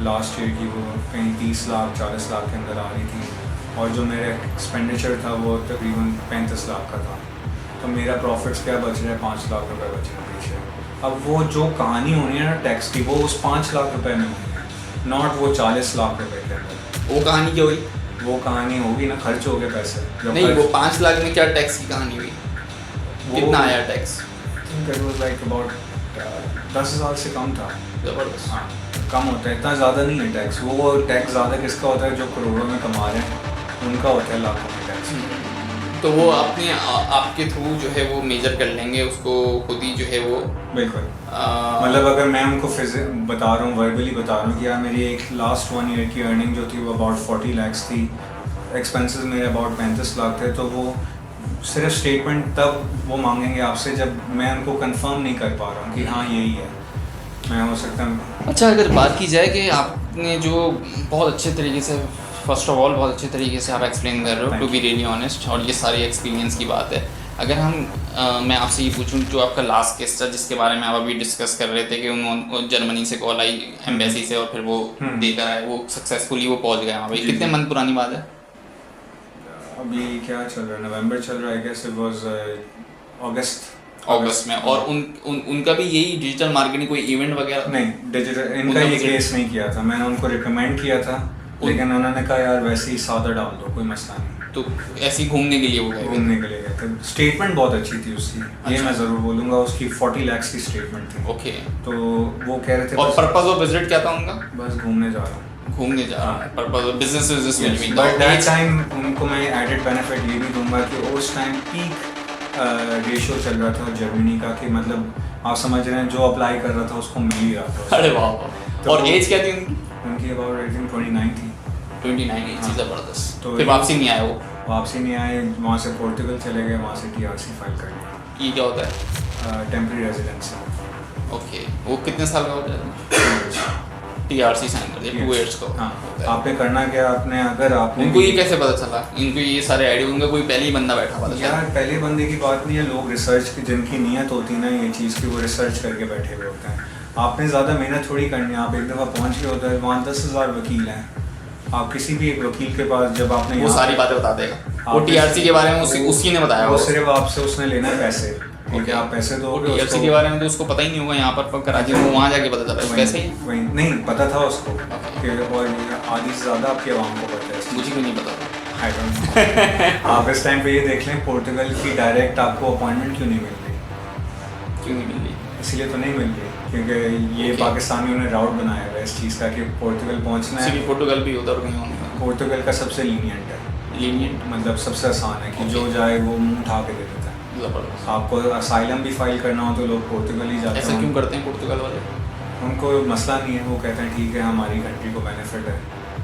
लास्ट ईयर की वो कहीं 30 लाख 40 लाख के अंदर आ रही थी, और जो मेरा एक्सपेंडिचर था वो तकरीबन 35 लाख का था। तो मेरा प्रॉफिट्स क्या बच रहा है, 5 लाख रुपए बच रहे हैं पीछे। अब वो जो कहानी होनी है ना टैक्स की, वो उस 5 लाख रुपए में होनी है, नॉट वो 40 लाख रुपए के अंदर। वो कहानी क्या हुई? वो कहानी होगी ना, खर्च हो गए पैसे। नहीं, वो 5 लाख में क्या टैक्स की कहानी हुई? कितना आया tax? It was like about 10,000 से कम था। जबरदस्त। हाँ, कम होता है, इतना ज़्यादा नहीं है टैक्स। वो टैक्स ज़्यादा किसका होता है, जो करोड़ों में कमा रहे हैं उनका होता है, लाखों में टैक्स। तो वो अपने आपके थ्रू जो है वो मेजर कर लेंगे उसको खुद ही जो है वो। बिल्कुल। मतलब अगर मैं उनको बता रहा हूँ, वर्बली बता रहा हूँ कि यार मेरी एक लास्ट 1 ईयर की अर्निंग जो थी वो अबाउट 40 लाख थी, एक्सपेंसेस मेरे अबाउट 35 लाख थे, तो वो सिर्फ स्टेटमेंट तब वो मांगेंगे आपसे जब मैं उनको कंफर्म नहीं कर पा रहा हूँ कि हाँ यही है। मैं हो सकता है। अच्छा, अगर बात की जाए कि आपने जो बहुत अच्छे तरीके से, फर्स्ट ऑफ ऑल बहुत अच्छे तरीके से आप एक्सप्लेन कर रहे हो, टू बी रियली ऑनेस्ट, और ये सारी एक्सपीरियंस की बात है। अगर मैं आपसे ये पूछूं, जो आपका लास्ट केस था जिसके बारे में आप अभी डिस्कस कर रहे थे कि उन्होंने जर्मनी से कॉल आई एम्बेसी से और फिर वो देकर आए, वो सक्सेसफुली वो पहुंच गए वहाँ पे, कितने मंथ पुरानी बात है? अभी क्या चल रहा है, नवंबर चल रहा है, आई गेस इट वाज अगस्त में। और उनका भी यही डिजिटल मार्केटिंग कोई इवेंट वगैरह? नहीं, डिजिटल इनका ये केस नहीं किया था, मैंने उनको रिकमेंड किया था, लेकिन उन्होंने कहा यार वैसे ही सादा डाल दो, कोई मसला नहीं। तो ऐसे ही घूमने के लिए वो गए? घूमने के लिए गए थे। स्टेटमेंट बहुत अच्छी थी उसकी, ये मैं ज़रूर बोलूँगा, उसकी 40 लाख की स्टेटमेंट थी। ओके। तो वो कह रहे थे और पर्पस ऑफ विजिट क्या था उनका? बस घूमने जा रहा हूँ। घूमने जा रहा है, purpose of business will be. But that time उनको मैं एडेड बेनिफिट ये भी दूंगा कि उस टाइम पीक रेशियो चल रहा था जर्मनी का, कि मतलब आप समझ रहे हैं जो अप्लाई कर रहा था उसको मिल ही रहा था। अरे वाह। और एज क्या थी उनकी? उनकी अबाउट आई थिंक 29 थी। 29 एज, जबरदस्त। तो फिर वापसी नहीं आए वो? वापसी नहीं आए, वहाँ से पोर्टुगल चले गए, वहाँ से TRC फाइल कर लिया। ये क्या होता है? Temporary residence. ओके। वो कितने साल का होता है? TRC साइन कर दिया, 2 इयर्स का। हाँ, आपने करना क्या, आपने अगर आपने उनको ये कैसे पता चला? इनको ये सारे आइडिया, उनका कोई पहले ही बंदा बैठा हुआ था? यार पहले बंदे की बात नहीं है, लोग रिसर्च की जिनकी नीयत होती है ना ये चीज़ की, वो रिसर्च करके बैठे हुए होते हैं। आपने ज़्यादा मेहनत थोड़ी करनी है, आप एक दफ़ा पहुँच गए होता है, वहाँ 10,000 वकील हैं, आप किसी भी एक वकील के पास जब आपने वो सारी बातें बता देगा। वो TRC के बारे में उसी ने बताया, वो सिर्फ आपसे उसने लेना है पैसे, ठीक है, आप पैसे दोगे। TRC के बारे में तो उसको पता ही नहीं होगा यहाँ पर कराची में, वहाँ जाके पता चला पैसे ही वही नहीं पता था उसको कि, और आधी से ज़्यादा आपकी आवाम को पता है, मुझे भी नहीं पता था। I don't know. आप इस टाइम पे ये देख लें, पोर्टुगल की डायरेक्ट आपको अपॉइंटमेंट क्यों नहीं मिल रही? क्यों नहीं मिल रही? इसलिए तो नहीं मिल रही क्योंकि ये पाकिस्तानियों ने राउट बनाया है इस चीज़ का कि पोर्टुगल पहुंचना है। पोर्टुगल भी उधर कहीं होगा? पोर्टुगल का सबसे लीनियंट है, लीनियंट मतलब सबसे आसान है कि जो जाए वो मुंह उठा के दे देता है। जबरदस्त। आपको असाइलम भी फाइल करना हो तो लोग पोर्टुगल ही जाते हैं। ऐसा क्यों करते हैं पोर्टुगल वाले? उनको मसला नहीं है, वो कहते हैं ठीक है हमारी कंट्री को बेनिफिट है।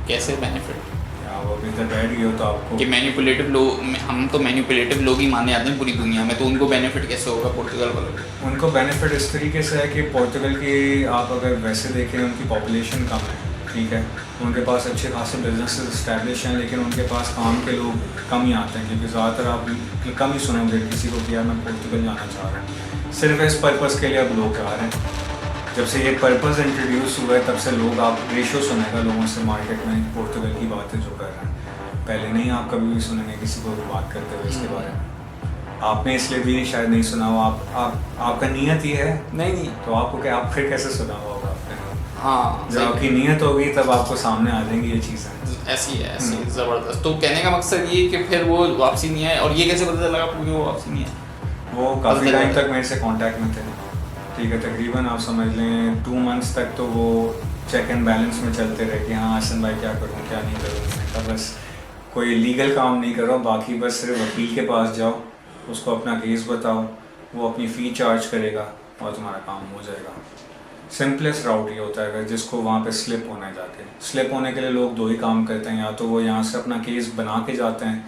कैसे बेनिफिट? वो अभी तक बैठ गए हो तो आपको कि मैनिपुलेटिव लोग, हम तो मैनिपुलेटिव लोग ही माने जाते हैं पूरी दुनिया में, तो उनको बेनिफिट कैसे होगा पोर्टुगल वालों को? उनको बेनिफिट इस तरीके से है कि पोर्टुगल की आप अगर वैसे देखें उनकी पॉपुलेशन कम है, ठीक है, उनके पास अच्छे खासे बिजनेस इस्टेब्लिश हैं, लेकिन उनके पास काम के लोग कम ही आते हैं, क्योंकि ज़्यादातर आप कम ही सुनोगे किसी को कि यार मैं पोर्टुगल जाना चाह रहा हूँ। सिर्फ इस पर्पज़ के लिए अब लोग जा रहे हैं। जब से ये पर्पज़ इंट्रोड्यूस हुआ है तब से लोग, आप रेशो सुनेगा लोगों से मार्केट में पोर्टुगल की बातें जो कर रहे हैं, पहले नहीं आप कभी भी सुनेंगे किसी को बात करते हुए इसके बारे में। आपने इसलिए भी शायद नहीं सुना हो, आपका नीयत ही है नहीं तो आपको क्या, आप फिर कैसे सुना हुआ होगा आपने? हाँ, जब आपकी नीयत होगी तब आपको सामने आ जाएंगी ये चीज़ें। ऐसी है, ऐसी ज़बरदस्त। तो कहने का मकसद ये कि फिर वो वापसी नहीं आए, और ये कैसे पता चला आपको कि वो वापसी नहीं आए? वो काफ़ी टाइम तक मेरे से कांटेक्ट में थे, ठीक है, तकरीबन आप समझ लें 2 मंथ्स तक तो वो चेक एंड बैलेंस में चलते रहे कि हाँ हसन भाई क्या करूँ क्या नहीं करूँ। मैंने कहा बस कोई लीगल काम नहीं करो, बाकी बस सिर्फ वकील के पास जाओ, उसको अपना केस बताओ, वो अपनी फ़ी चार्ज करेगा और तुम्हारा काम हो जाएगा। सिंपलेस्ट राउट ये होता है। अगर जिसको वहाँ पे स्लिप होना है, जाके स्लिप होने के लिए लोग दो ही काम करते हैं, या तो वो यहाँ से अपना केस बना के जाते हैं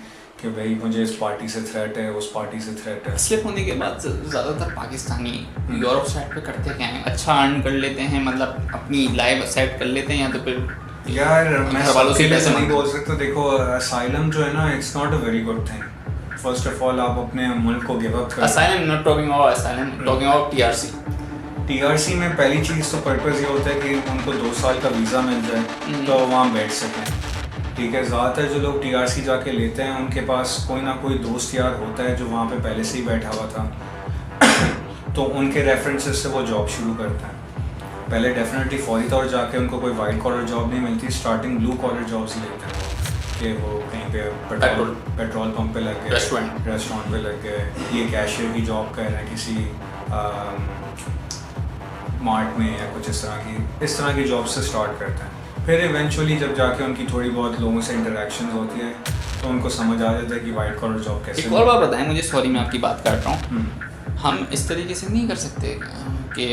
कि भाई मुझे इस पार्टी से थ्रेट है, उस पार्टी से थ्रेट है। स्लिप होने के बाद ज़्यादातर पाकिस्तानी यूरोप साइड पे करते क्या हैं, अच्छा अर्न कर लेते हैं, मतलब अपनी लाइफ सेट कर लेते हैं, या तो फिर यार मैं घर वालों से पैसे नहीं मांगते बोल सकता। देखो असाइलम जो है ना, it's not a very good thing. First of all आप अपने मुल्क को गिव अप करें। asylum, not talking about asylum, talking about TRC। TRC में पहली चीज़ तो पर्पज़ ये होता है कि उनको 2 साल का वीज़ा मिल जाए तो वहाँ बैठ सकें। ठीक है, ज़्यादातर जो लोग टीआरसी जाके लेते हैं उनके पास कोई ना कोई दोस्त यार होता है जो वहाँ पे पहले से ही बैठा हुआ था तो उनके रेफरेंसेस से वो जॉब शुरू करते हैं। पहले डेफिनेटली फौरी तौर जाके उनको कोई वाइट कॉलर जॉब नहीं मिलती, स्टार्टिंग ब्लू कॉलर जॉब्स लेते हैं कि वो कहीं पे पेट्रोल पंप पे लग गए, रेस्टोरेंट पे लग गए, ये कैशियर की जॉब कर रहे हैं किसी मार्ट में या कुछ इस तरह की जॉब से स्टार्ट करते हैं। फिर इवेंचुअली जब जाके उनकी थोड़ी बहुत लोगों से इंटरेक्शन होती है तो उनको समझ आ जाता है कि वाइट कॉलर जॉब कैसे। एक और बात बताएं मुझे, सॉरी मैं आपकी बात काट रहा हूँ, हम इस तरीके से नहीं कर सकते कि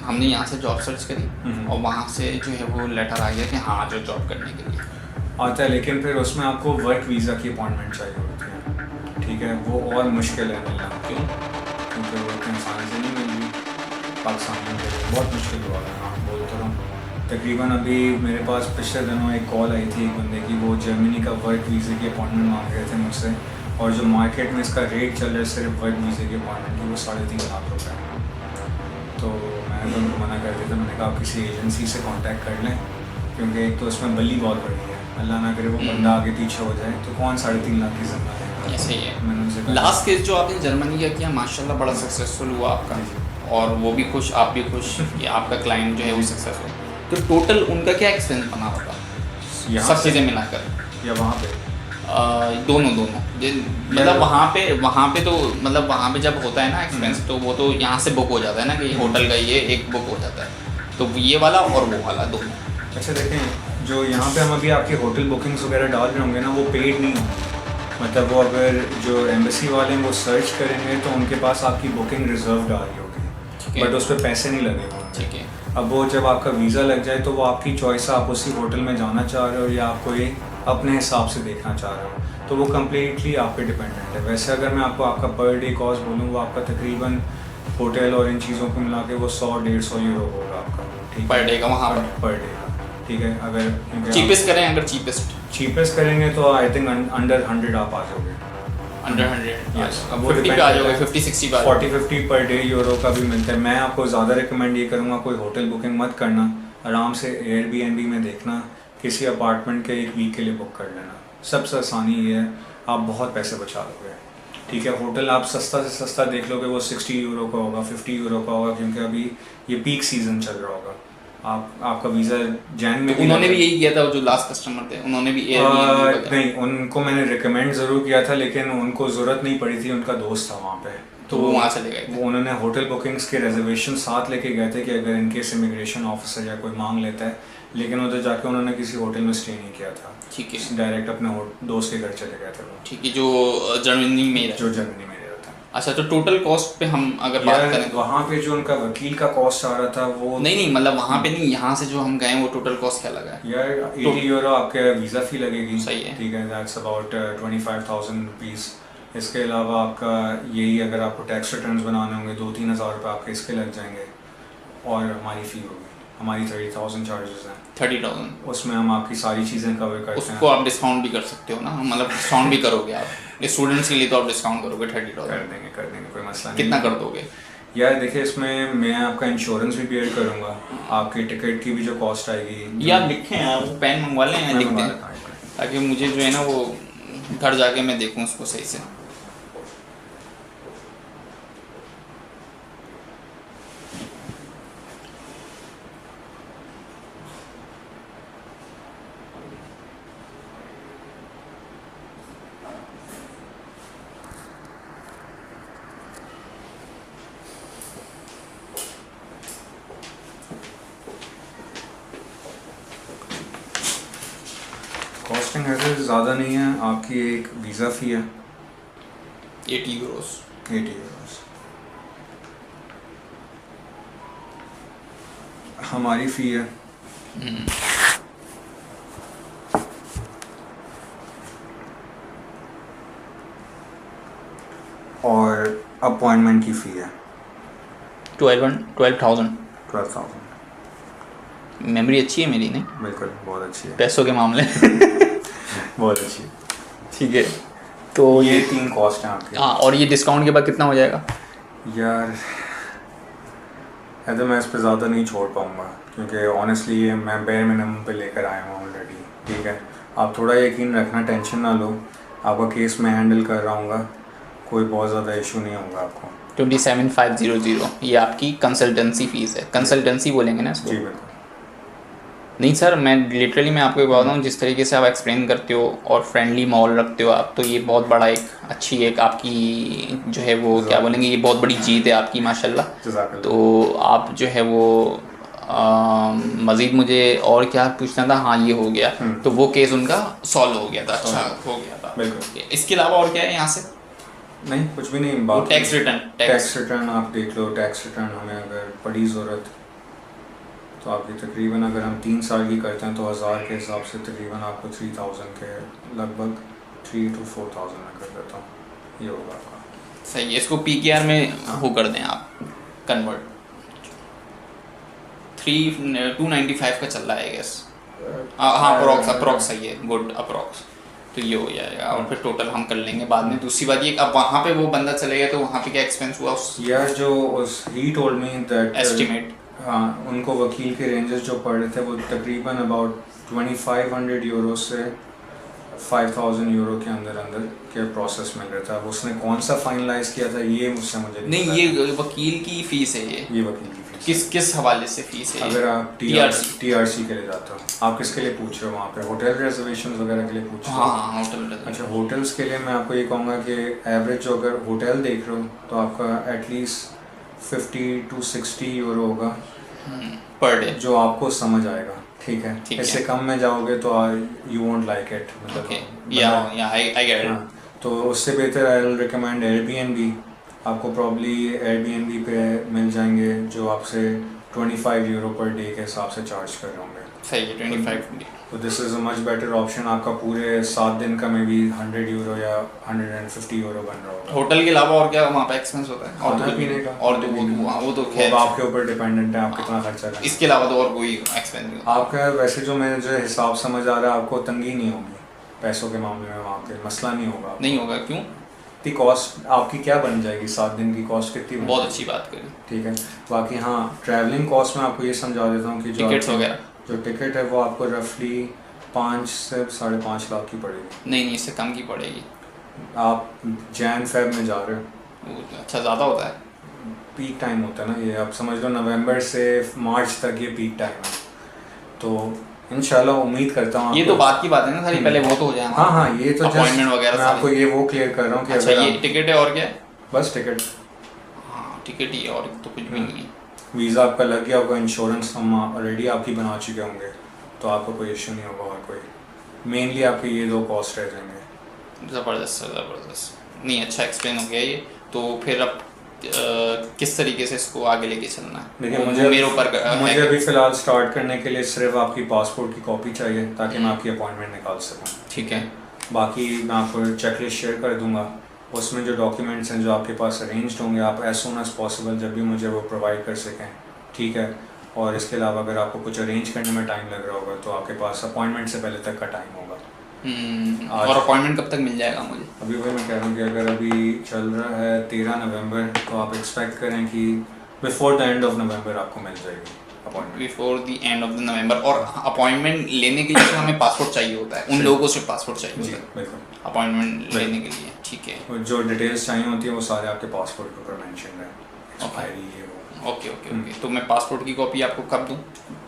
हमने यहाँ से जॉब सर्च करी और वहाँ से जो है वो लेटर आ गया कि हाँ जो जॉब करने के लिए आता है, लेकिन फिर उसमें आपको वर्क वीज़ा की अपॉइंटमेंट चाहिए होती है। ठीक है, वो और मुश्किल है मिलना। क्यों? क्योंकि वो इंसान से नहीं मिल रही पाकिस्तान में, बहुत मुश्किल हुआ है। हाँ बोलता हूँ, तकरीबन अभी मेरे पास पिछले दिनों एक कॉल आई थी एक बंदे की, वो जर्मनी का वर्क वीज़े की अपॉइंटमेंट मांग रहे थे मुझसे, और जो मार्केट में इसका रेट चल रहा है सिर्फ वर्क वीज़े की अपॉइंटमेंट की वो 3.5 लाख रुपये है। तो मैंने तो उनको मना कर दिया था, मैंने कहा आप किसी एजेंसी से कांटेक्ट कर लें, क्योंकि एक तो उसमें बली बहुत बड़ी है, अल्लाह ना करे वो बंदा आगे पीछे हो जाए तो कौन 3.5 लाख की ज़िम्मा है। ऐसे ही है। मैंने उनसे कहा लास्ट केस जो आपने जर्मनी का किया माशाल्लाह बड़ा सक्सेसफुल हुआ आपका, और वो भी खुश, आप भी खुश कि आपका क्लाइंट जो है वो सक्सेसफुल। तो टोटल उनका क्या एक्सपेंस बना होगा सब चीज़ें मिलाकर या वहाँ पे? दोनों मतलब वहाँ पे तो मतलब वहाँ पे जब होता है ना एक्सपेंस तो वो तो यहाँ से बुक हो जाता है ना कि होटल का ये एक बुक हो जाता है, तो ये वाला और वो वाला दोनों। अच्छा देखें, जो यहाँ पे हम अभी आपकी होटल बुकिंग्स वगैरह डाल रहे होंगे ना वो पेड नहीं होंगे, मतलब वो अगर जो एम्बेसी वाले हैं वो सर्च करेंगे तो उनके पास आपकी बुकिंग रिजर्व आ रही होगी, बट उस पर पैसे नहीं लगेंगे। ठीक है, अब वो जब आपका वीज़ा लग जाए तो वो आपकी चॉइस है, आप उसी होटल में जाना चाह रहे हो या आपको ये अपने हिसाब से देखना चाह रहे हो, तो वो कम्प्लीटली आप पे डिपेंडेंट है। वैसे अगर मैं आपको आपका पर डे कॉस्ट बोलूँ, वो आपका तकरीबन होटल और इन चीज़ों को मिला के वो 100-150 यूरो होगा आपका, ठीक पर डे का वहाँ पर डे का। ठीक है, अगर चीपेस्ट करें, अगर चीपेस्ट करेंगे तो आई थिंक अंडर 100 आप आ जाओगे, अंडर 100 यस। अब 50 पे आ जाओगे, 50-60 पे 40-50 पर डे यूरो का भी मिलता है। मैं आपको ज़्यादा रिकमेंड ये करूँगा कोई होटल बुकिंग मत करना, आराम से एयरबीएनबी में देखना, किसी अपार्टमेंट के 1 वीक के लिए बुक कर लेना। सबसे आसानी ये है, आप बहुत पैसे बचा लोगे। ठीक है, होटल आप सस्ता से सस्ता देख लोगे वो 60 यूरो का होगा, 50 यूरो का होगा, क्योंकि अभी ये पीक सीज़न चल रहा होगा। आपका वीज़ा जैन में उन्होंने भी यही किया था, जो लास्ट कस्टमर थे उन्होंने भी नहीं, उनको मैंने रिकमेंड ज़रूर किया था, लेकिन उनको ज़रूरत नहीं पड़ी थी, उनका दोस्त था वहाँ पे, तो वो वहाँ चले गए। वो उन्होंने होटल बुकिंग्स के रिजर्वेशन साथ लेके गए थे कि अगर इनकेस इमिग्रेशन ऑफिसर या कोई मांग लेता है, लेकिन उधर जाके उन्होंने किसी होटल में स्टे नहीं किया था। ठीक है, डायरेक्ट अपने दोस्त के घर चले गए थे वो। ठीक है, जो जर्मनी में रहता है। अच्छा, तो टोटल कॉस्ट पे हम अगर बात करें, वहाँ पे जो उनका वकील का कॉस्ट आ रहा था वो नहीं मतलब वहाँ पे नहीं, यहाँ से जो हम गए वो टोटल कॉस्ट क्या लगा है? यार 80 यूरो आपके वीज़ा फ़ी लगेगी। सही है, ठीक है, दैट्स अबाउट 25,000 रुपीज़। इसके अलावा आपका यही अगर आपको टैक्स रिटर्न्स बनाने होंगे 2-3 हज़ार रुपये आपके इसके लग जाएंगे, और हमारी फ़ी होगी, हमारी 30,000 चार्जेस हैं। 30,000, उसमें हम आपकी सारी चीज़ें कवर करते हैं। उसको आप डिस्काउंट भी कर सकते हो ना, मतलब डिस्काउंट भी करोगे आप स्टूडेंट्स के लिए, तो आप डिस्काउंट करोगे 30,000? कर देंगे, कोई मसला नहीं। कितना कर दोगे? यार देखिए, इसमें मैं आपका इंश्योरेंस भी पेड करूँगा, आपकी टिकट की भी जो कॉस्ट आएगी। या लिखें आप, वो पेन मंगवा लें या लिख दें, ताकि मुझे जो है ना वो घर जाके मैं देखूँ उसको सही से। कॉस्टिंग ऐसे ज़्यादा नहीं है, आपकी एक वीज़ा फ़ी है 80 यूरोस, 80 euros हमारी फ़ी है। और अपॉइंटमेंट की फ़ी है 12,000। 12,000। मेमोरी अच्छी है मेरी, नहीं? बिल्कुल, बहुत अच्छी है, पैसों के मामले बहुत अच्छी है। ठीक है, तो ये 3 कॉस्ट हैं आपके। हाँ, और ये डिस्काउंट के बाद कितना हो जाएगा? यार ऐसे मैं इस पे ज़्यादा नहीं छोड़ पाऊँगा, क्योंकि ऑनेस्टली ये मैं बेयर मिनिमम पे लेकर आया हूँ ऑलरेडी। ठीक है, आप थोड़ा यकीन रखना, टेंशन ना लो, आपका केस मैं हैंडल कर रहा हूँ, कोई बहुत ज़्यादा इशू नहीं होगा आपको। 27,500 ये आपकी कंसल्टेंसी फीस है। कंसल्टेंसी बोलेंगे ना इसको? जी बिल्कुल। नहीं सर, मैं लिटरली मैं आपको बता रहा हूँ, जिस तरीके से आप एक्सप्लेन करते हो और फ्रेंडली माहौल रखते हो आप, तो ये बहुत बड़ा एक अच्छी एक आपकी जो है वो क्या बोलेंगे, ये बहुत बड़ी जीत है आपकी माशाल्लाह। तो आप जो है वो मज़ीद मुझे और क्या पूछना था? हाँ, ये हो गया, तो वो केस उनका सॉल्व हो गया था, अच्छा हो गया था। बिल्कुल। इसके अलावा और क्या है यहाँ से? नहीं, कुछ भी नहीं। टैक्स रिटर्न आप देख लो, टैक्स रिटर्न हमें अगर पड़ी ज़रूरत तो आपकी तकरीबन, अगर हम 3 साल की करते हैं तो 1000 के हिसाब से तकरीबन आपको 3000 के लगभग 3 to 4000 में कर देता हूँ, ये होगा आपका। सही है, इसको PKR में वो कर दें आप कन्वर्ट। 295 का चल रहा है गेस। हाँ, अप्रॉक्स सही है, गुड अप्रॉक्स। तो ये हो जाएगा और फिर टोटल हम कर लेंगे बाद में। दूसरी बात ये, अब वहाँ पे वो बंदा चलेगा तो वहाँ पे क्या एक्सपेंस हुआ उस? यार जो उस he told me that estimate, हाँ, उनको वकील के रेंजेस जो पड़ रहे थे वो तकरीबन अबाउट 2500 यूरो से 5000 यूरो के अंदर के प्रोसेस में रहा था। उसने कौन सा फाइनलाइज किया था ये मुझे नहीं, ये वकील की फीस है। ये वकील की फीस किस हवाले से फीस है? अगर आप TRC के लिए जाते हो, आप किसके लिए पूछ रहे हो? वहाँ पे होटल रिजर्वेशन वगैरह के लिए पूछ रहे हो? हाँ, होटल। अच्छा, होटल्स के लिए मैं आपको ये कहूँगा कि एवरेज जो अगर होटल देख रहे हो तो आपका एटलीस्ट 50 to 60 यूरो होगा पर डे, जो आपको समझ आएगा। ठीक है, इससे कम में जाओगे तो यू वोंट लाइक इट, मतलब आई गेट इट। तो उससे बेहतर आई विल रिकमेंड Airbnb। आपको प्रॉब्ली Airbnb पे मिल जाएंगे जो आपसे 25 यूरो पर डे के हिसाब से चार्ज कर रहे होंगे। सही है, 25। तो this is a much better option. आपका पूरे 7 दिन का में भी 100 यूरो या 150 यूरो बन रहा होगा। होटल के अलावा और क्या वहाँ पे एक्सपेंस होता है? और खाना पीने का, और वो तो खैर आपके ऊपर डिपेंडेंट है, आप कितना खर्चा करें। इसके अलावा तो और कोई एक्सपेंस नहीं? आपका वैसे जो मैं जो हिसाब समझ आ रहा है, आपको तंगी नहीं होगी पैसों के मामले में, वहाँ पे मसला नहीं होगा। नहीं होगा, क्यों? इतनी कॉस्ट आपकी क्या बन जाएगी? 7 दिन की कॉस्ट कितनी? बहुत अच्छी बात करी। ठीक है, बाकी हाँ, ट्रैवलिंग कॉस्ट में आपको ये समझा देता हूँ कि जो टिकट है वो आपको रफली 5 से 5.5 लाख की पड़ेगी। नहीं, इससे कम की पड़ेगी। आप Jan-Feb में जा रहे हो, अच्छा ज़्यादा होता है, पीक टाइम होता है ना ये, आप समझ लो नवंबर से मार्च तक ये पीक टाइम है। तो इंशाल्लाह उम्मीद करता हूँ। ये तो बात की बात है ना सारी, पहले वो तो हो जाए। हाँ, ये तो अपॉइंटमेंट वगैरह मैं आपको ये वो क्लियर कर रहा हूँ कि अच्छा, ये टिकट है और क्या है? बस टिकट। हाँ, टिकट ही, और तो कुछ भी नहीं है। वीज़ा आपका लग गया होगा, इंश्योरेंस हम ऑलरेडी आपकी बना चुके होंगे, तो आपको कोई इशू नहीं होगा। और कोई मेनली आपके ये 2 कॉस्ट रह जाएंगे। ज़बरदस्त सर, ज़बरदस्त। नहीं, अच्छा एक्सप्लेन हो गया ये। तो फिर अब किस तरीके से इसको आगे लेके चलना है? देखिए, मुझे अभी फ़िलहाल स्टार्ट करने के लिए सिर्फ आपकी पासपोर्ट की कॉपी चाहिए ताकि मैं आपकी अपॉइंटमेंट निकाल सकूँ। ठीक है, बाकी मैं आपको चेकलिस्ट शेयर कर दूँगा, उसमें जो डॉक्यूमेंट्स हैं जो आपके पास अरेंज्ड होंगे, आप एज सून एज पॉसिबल जब भी मुझे वो प्रोवाइड कर सकें। ठीक है, और इसके अलावा अगर आपको कुछ अरेंज करने में टाइम लग रहा होगा तो आपके पास अपॉइंटमेंट से पहले तक का टाइम होगा। और अपॉइंटमेंट कब तक मिल जाएगा मुझे? अभी वही मैं कह रहा हूँ कि अगर अभी चल रहा है 13 नवंबर, तो आप एक्सपेक्ट करें कि before the end of November आपको मिल जाएगी appointment. Before the end of the नवंबर। और अपॉइंटमेंट लेने के लिए हमें पासपोर्ट चाहिए होता है? उन लोगों को सिर्फ पासपोर्ट चाहिए होता है बिल्कुल अपॉइंटमेंट लेने के लिए? ठीक है, जो डिटेल्स चाहिए होती है वो सारे आपके पासपोर्ट के ऊपर मेंशन है, एक्सपायरी ये वो। ओके। तो मैं पासपोर्ट की कॉपी आपको कब दूँ?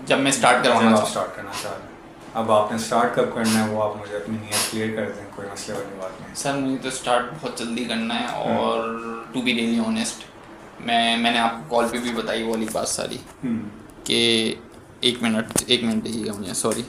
जब मैं स्टार्ट करवाना चाहूँ। स्टार्ट करना चाह रहे हैं, अब आपने स्टार्ट कब करना है वो आप मुझे अपनी नीयत क्लियर कर दें, कोई मसले वाली बात नहीं। सर, मुझे तो स्टार्ट बहुत जल्दी करना है, और टू बी रियली ऑनेस्ट, मैंने आपको कॉल पे भी बताई वो वाली बात सारी कि एक मिनट दीजिएगा मुझे, सॉरी।